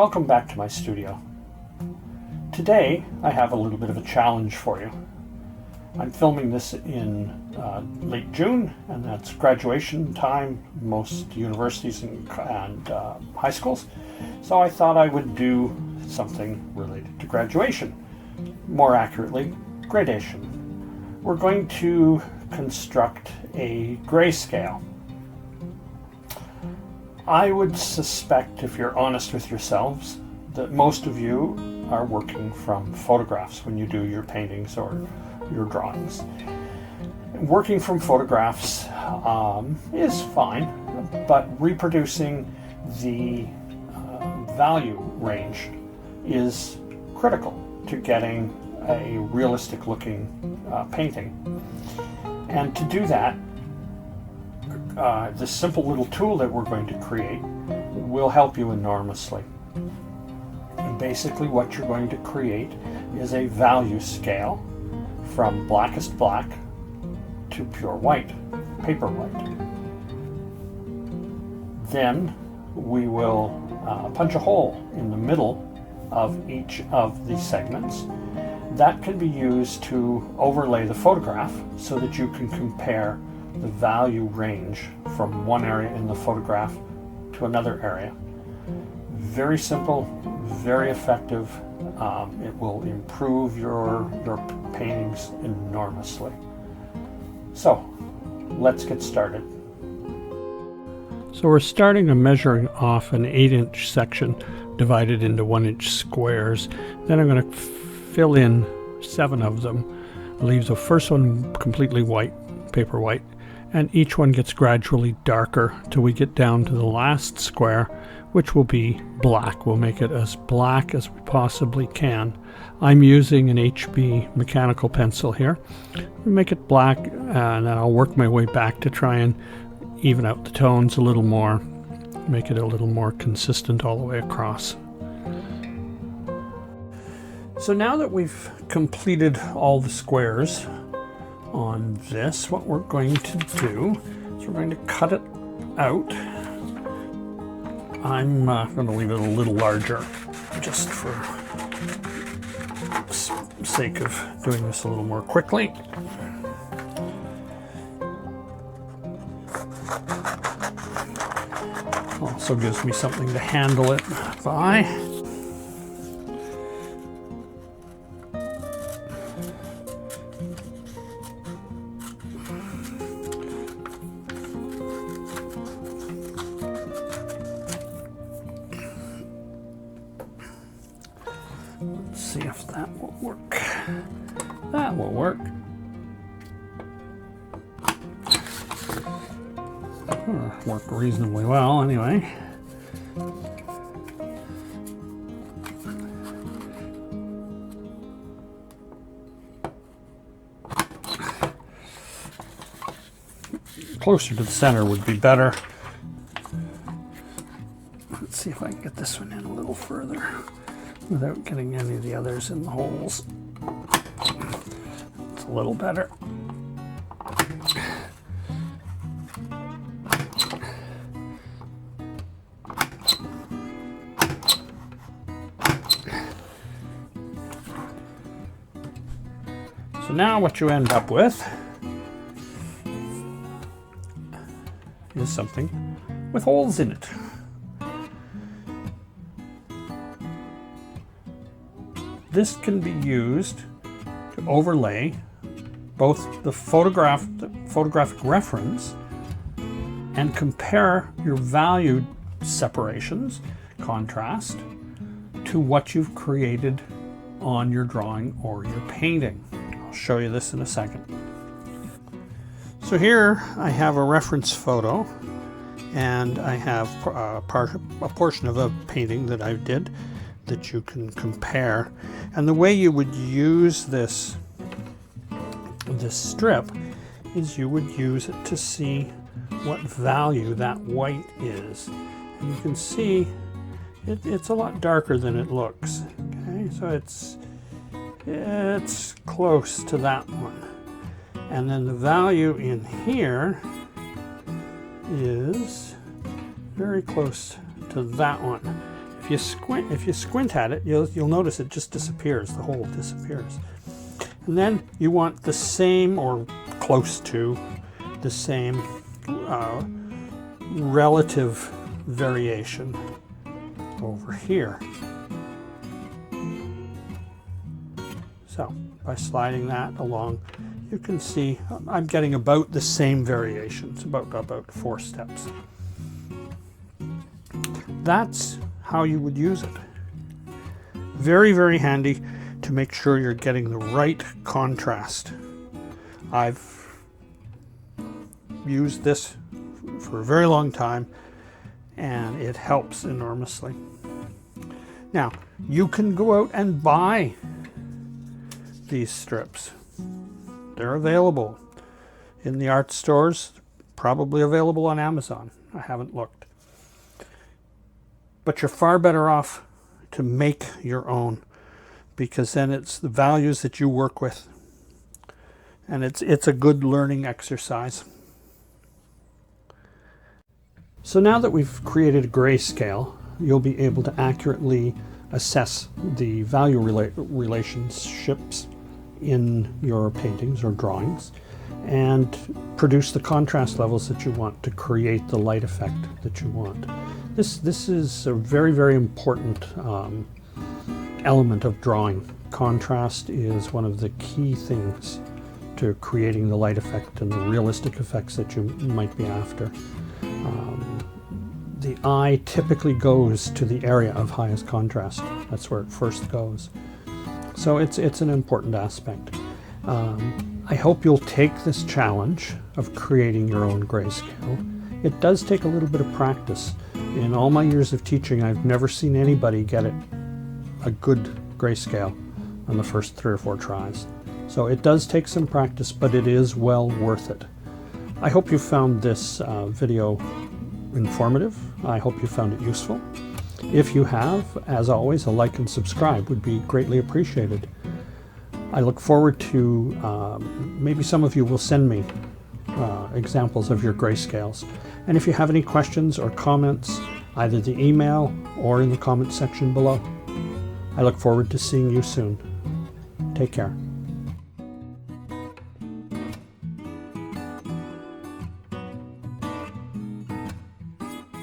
Welcome back to my studio. Today I have a little bit of a challenge for you. I'm filming this in late June, and that's graduation time, most universities and high schools. So I thought I would do something related to graduation, more accurately, gradation. We're going to construct a grayscale. I would suspect, if you're honest with yourselves, that most of you are working from photographs when you do your paintings or your drawings. Working from photographs is fine, but reproducing the value range is critical to getting a realistic looking painting. And to do that, this simple little tool that we're going to create will help you enormously. And basically what you're going to create is a value scale from blackest black to pure white, paper white. Then we will punch a hole in the middle of each of the segments. That can be used to overlay the photograph so that you can compare the value range from one area in the photograph to another area. Very simple, very effective. It will improve your paintings enormously. So let's get started. So we're starting a measuring off an 8-inch section divided into 1-inch squares. Then I'm going to fill in 7 of them. Leave the first one completely white, paper white, and each one gets gradually darker till we get down to the last square, which will be black. We'll make it as black as we possibly can. I'm using an HB mechanical pencil here. Make it black, and then I'll work my way back to try and even out the tones a little more, make it a little more consistent all the way across. So now that we've completed all the squares on this, what we're going to do is we're going to cut it out. I'm going to leave it a little larger just for sake of doing this a little more quickly. Also gives me something to handle it by. Let's see if that will work. That will work. Worked reasonably well anyway. Closer to the center would be better. Let's see if I can get this one in a little further without getting any of the others in the holes. It's a little better. So now what you end up with is something with holes in it. This can be used to overlay both the photographic reference and compare your value separations, contrast, to what you've created on your drawing or your painting. I'll show you this in a second. So here I have a reference photo, and I have a portion of a painting that I did that you can compare. And the way you would use this strip is you would use it to see what value that white is. And you can see it's a lot darker than it looks. Okay, so it's close to that one. And then the value in here is very close to that one. if you squint at it, you'll notice it just disappears. The hole disappears. And then you want the same, or close to the same, relative variation over here. So by sliding that along, you can see I'm getting about the same variations, about 4 steps. That's how you would use it. Very, very handy to make sure you're getting the right contrast. I've used this for a very long time, and it helps enormously. Now, you can go out and buy these strips. They're available in the art stores, probably available on Amazon. I haven't looked. But you're far better off to make your own, because then it's the values that you work with, and it's a good learning exercise. So now that we've created a grayscale, you'll be able to accurately assess the value relationships in your paintings or drawings and produce the contrast levels that you want to create the light effect that you want. This is a very, very important element of drawing. Contrast is one of the key things to creating the light effect and the realistic effects that you might be after. The eye typically goes to the area of highest contrast. That's where it first goes. So it's an important aspect. I hope you'll take this challenge of creating your own grayscale. It does take a little bit of practice. In all my years of teaching, I've never seen anybody get it a good grayscale on the first 3 or 4 tries. So it does take some practice, but it is well worth it. I hope you found this video informative. I hope you found it useful. If you have, as always, a like and subscribe would be greatly appreciated. I look forward to, maybe some of you will send me examples of your grayscales. And if you have any questions or comments, either the email or in the comment section below. I look forward to seeing you soon. Take care.